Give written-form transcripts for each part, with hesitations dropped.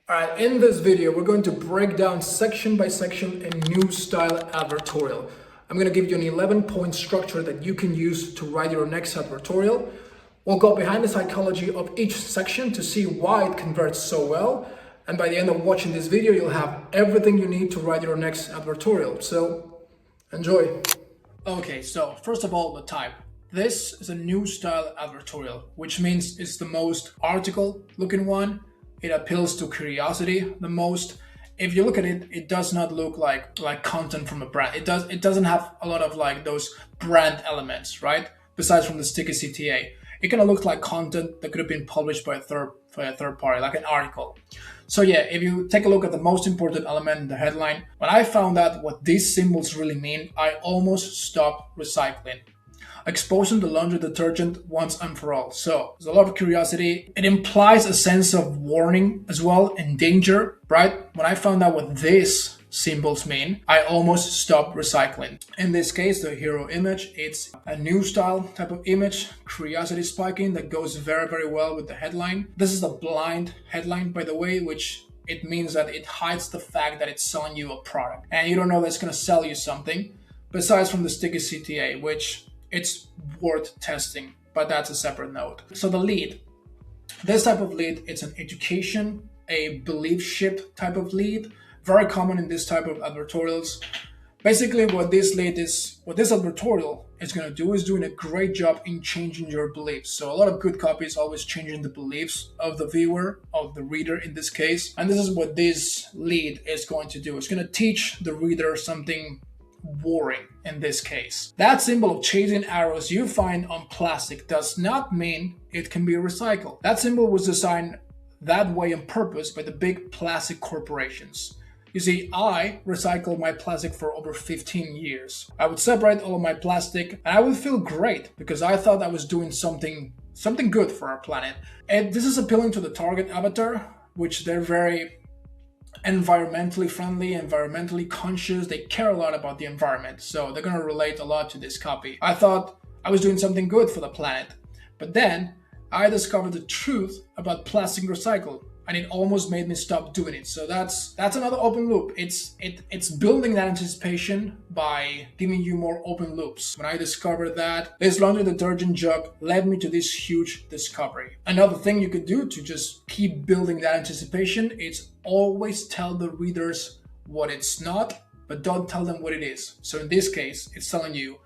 Alright, in this video, we're going to break down section by section a new style advertorial. I'm going to give you an 11-point structure that you can use to write your next advertorial. We'll go behind the psychology of each section to see why it converts so well. And by the end of watching this video, you'll have everything you need to write your next advertorial. So, enjoy. Okay, so first of all, the type. This is a new style advertorial, which means it's the most article looking one. It appeals to curiosity the most. If you look at it, it does not look like content from a brand. It doesn't have a lot of like those brand elements, right? Besides from the sticky CTA. It kind of looks like content that could have been published by a third party, like an article. So yeah, if you take a look at the most important element in the headline, when I found out what these symbols really mean, I almost stopped recycling. Exposing the laundry detergent once and for all. So there's a lot of curiosity. It implies a sense of warning as well and danger, right? When I found out what these symbols mean, I almost stopped recycling. In this case, the hero image, it's a new style type of image, curiosity spiking that goes very, very well with the headline. This is a blind headline, by the way, which it means that it hides the fact that it's selling you a product. And you don't know that's going to sell you something, besides from the sticky CTA, which it's worth testing, but that's a separate note. So the lead, this type of lead, it's an education, a belief ship type of lead, very common in this type of advertorials. Basically what this advertorial is going to do is doing a great job in changing your beliefs. So a lot of good copy is always changing the beliefs of the viewer, of the reader in this case. And this is what this lead is going to do. It's going to teach the reader something boring in this case. That symbol of chasing arrows you find on plastic does not mean it can be recycled. That symbol was designed that way on purpose by the big plastic corporations. You see, I recycled my plastic for over 15 years. I would separate all of my plastic and I would feel great because I thought I was doing something good for our planet. And this is appealing to the target avatar, which they're very environmentally friendly, environmentally conscious. They care a lot about the environment, so they're going to relate a lot to this copy. I thought I was doing something good for the planet, but then I discovered the truth about plastic recycle, and it almost made me stop doing it. So that's another open loop. It's building that anticipation by giving you more open loops. When I discovered that, this laundry detergent jug led me to this huge discovery. Another thing you could do to just keep building that anticipation is always tell the readers what it's not, but don't tell them what it is. So in this case, it's telling you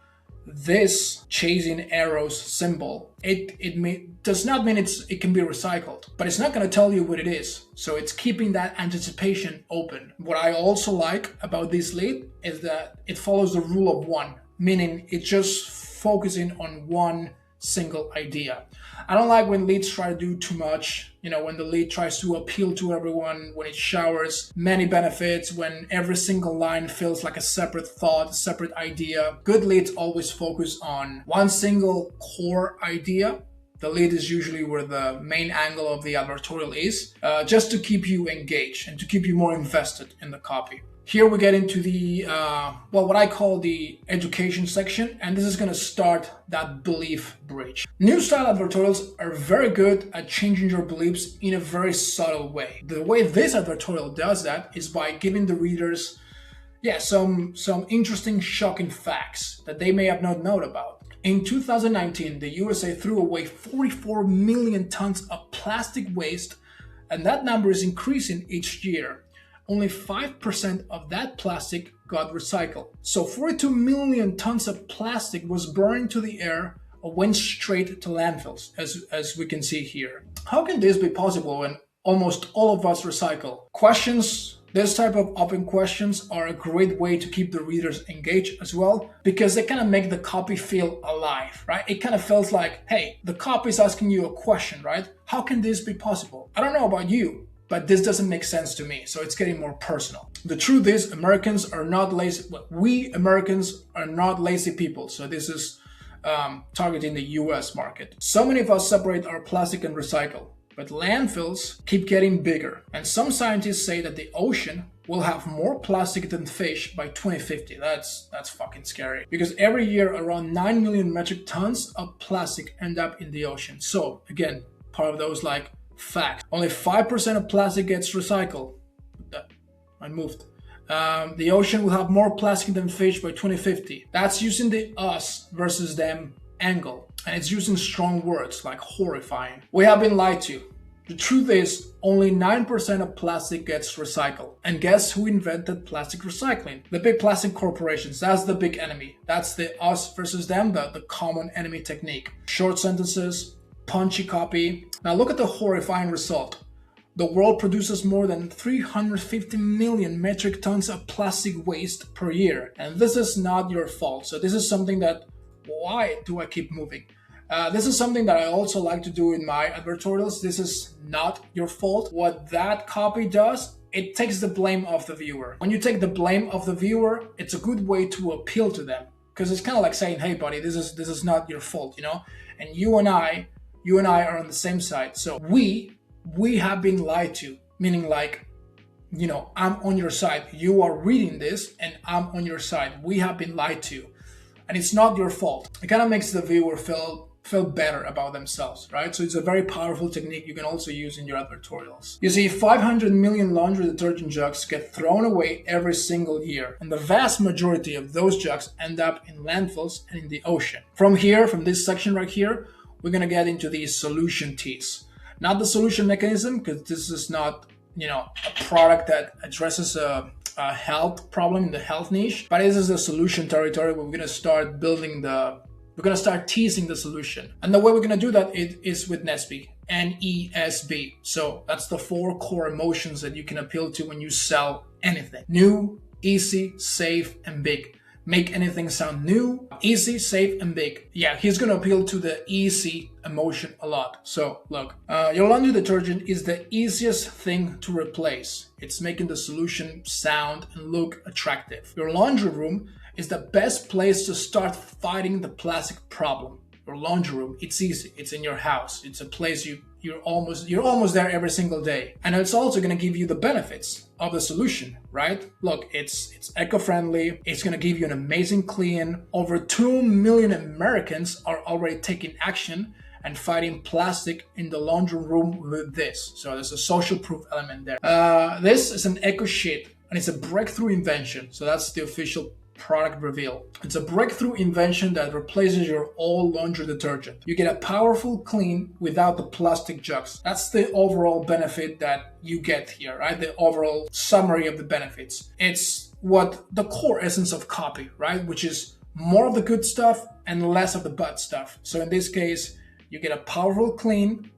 this chasing arrows symbol, it does not mean it can be recycled, but it's not going to tell you what it is. So it's keeping that anticipation open. What I also like about this lead is that it follows the rule of one, meaning it's just focusing on one single idea. I don't like when leads try to do too much, when the lead tries to appeal to everyone, when it showers many benefits, when every single line feels like a separate thought, a separate idea. Good leads always focus on one single core idea. The lead is usually where the main angle of the advertorial is, just to keep you engaged and to keep you more invested in the copy. Here we get into the, what I call the education section, and this is going to start that belief bridge. New style advertorials are very good at changing your beliefs in a very subtle way. The way this advertorial does that is by giving the readers, some interesting, shocking facts that they may have not known about. In 2019, the USA threw away 44 million tons of plastic waste, and that number is increasing each year. Only 5% of that plastic got recycled. So 42 million tons of plastic was burned to the air or went straight to landfills, as we can see here. How can this be possible when almost all of us recycle? Questions, this type of open questions are a great way to keep the readers engaged as well, because they kind of make the copy feel alive, right? It kind of feels like, hey, the copy is asking you a question, right? How can this be possible? I don't know about you, but this doesn't make sense to me, so it's getting more personal. The truth is, Americans are not lazy. We Americans are not lazy people, so this is targeting the US market. So many of us separate our plastic and recycle, but landfills keep getting bigger, and some scientists say that the ocean will have more plastic than fish by 2050. That's fucking scary, because every year around 9 million metric tons of plastic end up in the ocean. So again, part of those like Fact. Only 5% of plastic gets recycled. I moved. The ocean will have more plastic than fish by 2050. That's using the us versus them angle. And it's using strong words like horrifying. We have been lied to. The truth is, only 9% of plastic gets recycled. And guess who invented plastic recycling? The big plastic corporations. That's the big enemy. That's the us versus them, the common enemy technique. Short sentences, punchy copy. Now look at the horrifying result. The world produces more than 350 million metric tons of plastic waste per year. And this is not your fault. So this is something that, why do I keep moving? This is something that I also like to do in my advertorials. This is not your fault. What that copy does, it takes the blame off the viewer. When you take the blame off the viewer, it's a good way to appeal to them. Because it's kind of like saying, hey buddy, this is not your fault, you know? And you and I are on the same side. So we have been lied to, meaning like, you know, I'm on your side. You are reading this and I'm on your side. We have been lied to. And it's not your fault. It kind of makes the viewer feel better about themselves, right? So it's a very powerful technique you can also use in your advertorials. You see, 500 million laundry detergent jugs get thrown away every single year. And the vast majority of those jugs end up in landfills and in the ocean. From this section right here, we're going to get into the solution T's. Not the solution mechanism, because this is not, you know, a product that addresses a health problem in the health niche, but this is a solution territory where we're going to start we're going to start teasing the solution. And the way we're going to do that is with NESB, N-E-S-B. So that's the 4 core emotions that you can appeal to when you sell anything. New, easy, safe, and big. Make anything sound new, easy, safe, and big. Yeah, he's going to appeal to the easy emotion a lot. So look, your laundry detergent is the easiest thing to replace. It's making the solution sound and look attractive. Your laundry room is the best place to start fighting the plastic problem. Your laundry room, it's easy. It's in your house. It's a place you're almost there every single day. And it's also going to give you the benefits of the solution, right? Look, it's eco-friendly. It's going to give you an amazing clean. Over 2 million Americans are already taking action and fighting plastic in the laundry room with this. So there's a social proof element there. This is an eco sheet and it's a breakthrough invention. So that's the official product reveal. It's a breakthrough invention that replaces your old laundry detergent. You get a powerful clean without the plastic jugs. That's the overall benefit that you get here, right? The overall summary of the benefits. It's what the core essence of copy, right? Which is more of the good stuff and less of the bad stuff. So in this case, you get a powerful clean,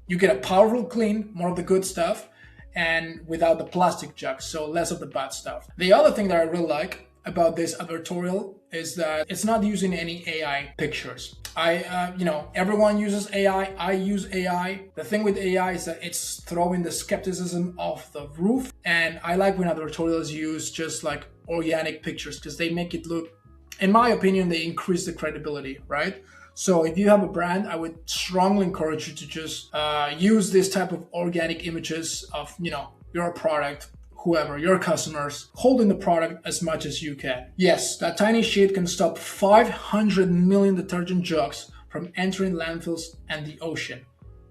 more of the good stuff, and without the plastic jugs, so less of the bad stuff. The other thing that I really like about this advertorial is that it's not using any AI pictures. Everyone uses AI. I use AI. The thing with AI is that it's throwing the skepticism off the roof. And I like when advertorials use just like organic pictures because they make it look, in my opinion, they increase the credibility, right? So if you have a brand, I would strongly encourage you to just use this type of organic images of, your product, whoever, your customers, holding the product as much as you can. Yes, that tiny sheet can stop 500 million detergent jugs from entering landfills and the ocean.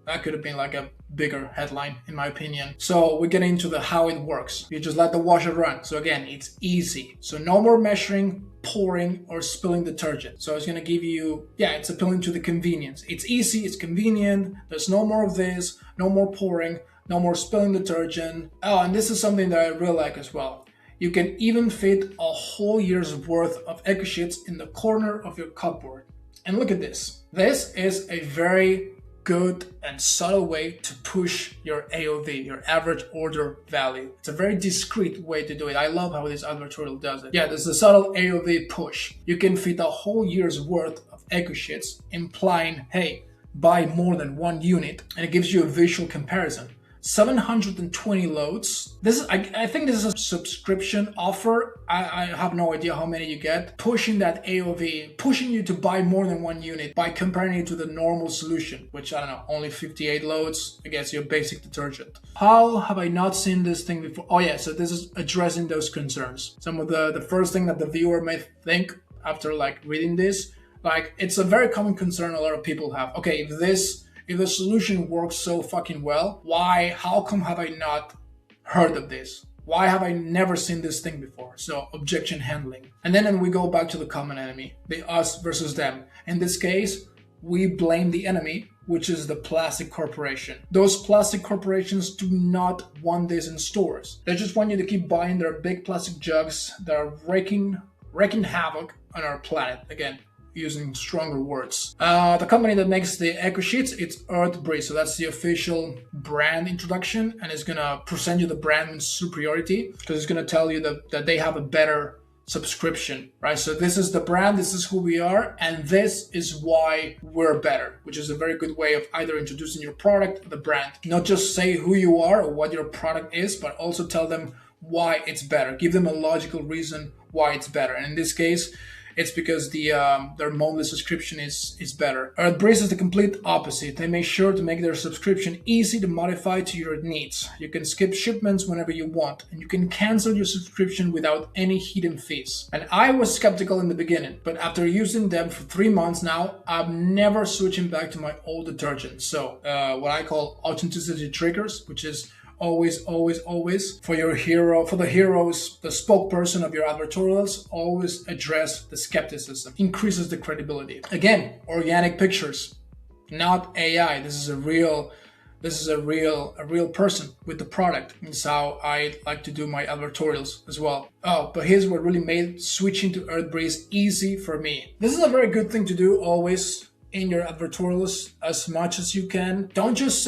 That could have been like a bigger headline, in my opinion. So we get into the how it works. You just let the washer run. So again, it's easy. So no more measuring, pouring, or spilling detergent. So it's going to give you, it's appealing to the convenience. It's easy, it's convenient. There's no more of this, no more pouring, no more spilling detergent. Oh, and this is something that I really like as well. You can even fit a whole year's worth of eco sheets in the corner of your cupboard. And look at this. This is a very good and subtle way to push your AOV, your average order value. It's a very discreet way to do it. I love how this advertorial does it. Yeah, there's a subtle AOV push. You can fit a whole year's worth of eco sheets, implying, hey, buy more than one unit, and it gives you a visual comparison. 720 loads. I think this is a subscription offer. I have no idea how many you get. Pushing that AOV, pushing you to buy more than one unit by comparing it to the normal solution, which I don't know, only 58 loads against your basic detergent. How have I not seen this thing before? Oh yeah, so this is addressing those concerns. Some of the first thing that the viewer may think after like reading this, like it's a very common concern a lot of people have. Okay, If the solution works so fucking well, how come have I not heard of this? Why have I never seen this thing before? So objection handling. And then we go back to the common enemy, the us versus them. In this case, we blame the enemy, which is the plastic corporation. Those plastic corporations do not want this in stores. They just want you to keep buying their big plastic jugs that are wreaking havoc on our planet. Again, using stronger words. The company that makes the eco sheets, it's Earthbreeze. So that's the official brand introduction, and it's gonna present you the brand superiority because it's gonna tell you that they have a better subscription, right? So this is the brand, this is who we are, and this is why we're better, which is a very good way of either introducing your product or the brand. Not just say who you are or what your product is, but also tell them why it's better. Give them a logical reason why it's better. And in this case, it's because their monthly subscription is better. Earthbreeze is the complete opposite. They make sure to make their subscription easy to modify to your needs. You can skip shipments whenever you want, and you can cancel your subscription without any hidden fees. And I was skeptical in the beginning, but after using them for 3 months now, I'm never switching back to my old detergent. So what I call authenticity triggers, which is always for your hero, for the heroes, the spokesperson of your advertorials, always address the skepticism, increases the credibility. Again, organic pictures, not AI. This is a real person with the product. It's how I like to do my advertorials as well. Oh, but here's what really made switching to Earthbreeze easy for me. This is a very good thing to do always in your advertorials as much as you can. Don't just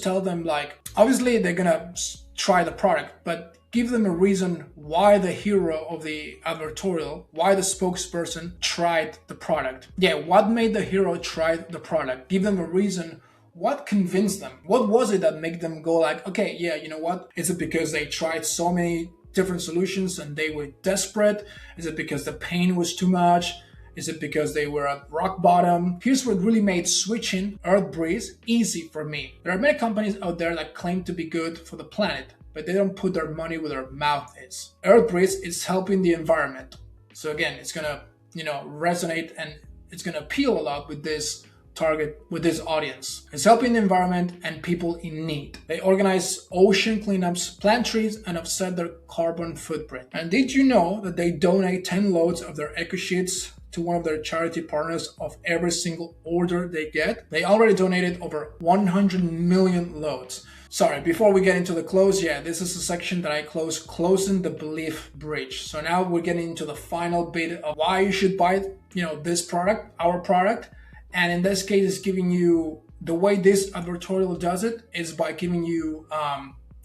tell them like, obviously they're gonna try the product, but give them a reason why the hero of the advertorial, why the spokesperson tried the product. Yeah, what made the hero try the product? Give them a reason. What convinced them? What was it that made them go like, okay, yeah, you know what? Is it because they tried so many different solutions and they were desperate? Is it because the pain was too much? Is it because they were at rock bottom? Here's what really made switching Earthbreeze easy for me. There are many companies out there that claim to be good for the planet, but they don't put their money where their mouth is. Earthbreeze is helping the environment. So again, it's gonna, resonate and it's gonna appeal a lot with this target, with this audience. It's helping the environment and people in need. They organize ocean cleanups, plant trees, and offset their carbon footprint. And did you know that they donate 10 loads of their eco sheets to one of their charity partners of every single order they get? They already donated over 100 million loads. Sorry, before we get into the close, this is a section that I closing the belief bridge. So now we're getting into the final bit of why you should buy, this product, our product. And in this case, it's giving you, the way this advertorial does it is by giving you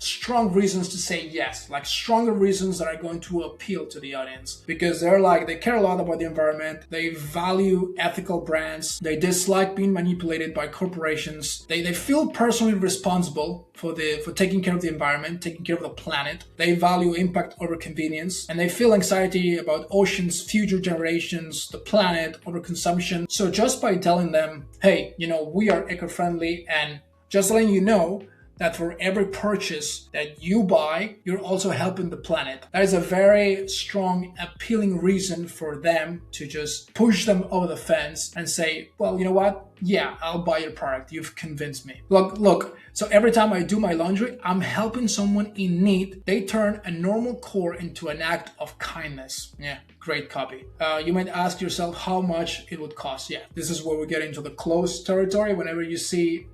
strong reasons to say yes, like stronger reasons that are going to appeal to the audience, because they care a lot about the environment, they value ethical brands, they dislike being manipulated by corporations, they feel personally responsible for taking care of the environment, taking care of the planet, they value impact over convenience, and they feel anxiety about oceans, future generations, the planet, overconsumption. So just by telling them, hey, we are eco-friendly, and just letting you know that for every purchase that you buy, you're also helping the planet. That is a very strong, appealing reason for them to just push them over the fence and say, well, you know what? Yeah, I'll buy your product. You've convinced me. Look. So every time I do my laundry, I'm helping someone in need. They turn a normal chore into an act of kindness. Yeah, great copy. You might ask yourself how much it would cost. Yeah, this is where we get into the close territory. Whenever you see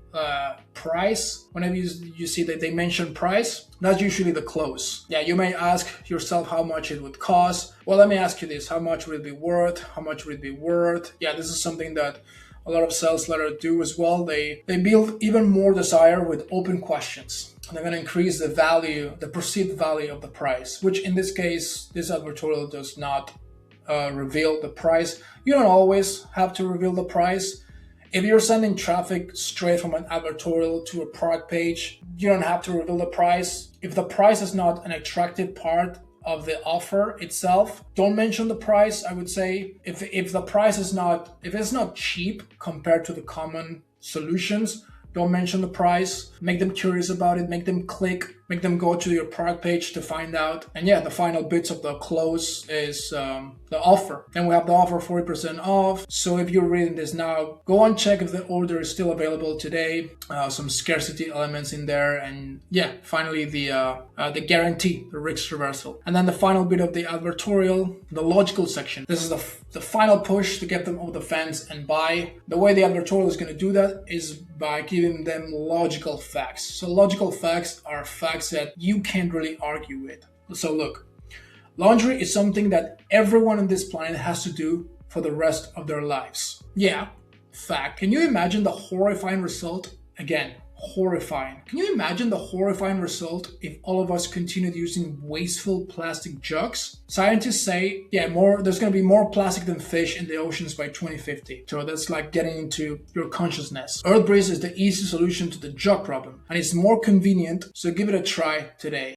price, whenever you see that they mention price, that's usually the close. Yeah, you may ask yourself how much it would cost. Well, let me ask you this: how much would it be worth? How much would it be worth? Yeah, this is something that a lot of sales letters do as well. They build even more desire with open questions. They're going to increase the value, the perceived value of the price, which in this case, this advertorial does not reveal the price. You don't always have to reveal the price. If you're sending traffic straight from an advertorial to a product page, you don't have to reveal the price. If the price is not an attractive part of the offer itself, don't mention the price. I would say if the price is not, if it's not cheap compared to the common solutions, don't mention the price. Make them curious about it, make them click make them go to your product page to find out. And yeah, the final bits of the close is the offer. Then we have the offer 40% off. So if you're reading this now, go and check if the order is still available today. Some scarcity elements in there, and yeah, finally the guarantee, the risk reversal. And then the final bit of the advertorial, the logical section. This is the final push to get them over the fence and buy. The way the advertorial is going to do that is by giving them logical facts. So logical facts are facts that you can't really argue with. So look, laundry is something that everyone on this planet has to do for the rest of their lives. Yeah, fact. Can you imagine the horrifying result? Again, horrifying. Can you imagine the horrifying result if all of us continued using wasteful plastic jugs? Scientists say, yeah, there's going to be more plastic than fish in the oceans by 2050. So that's like getting into your consciousness. Earth Breeze is the easy solution to the jug problem, and it's more convenient, so give it a try today.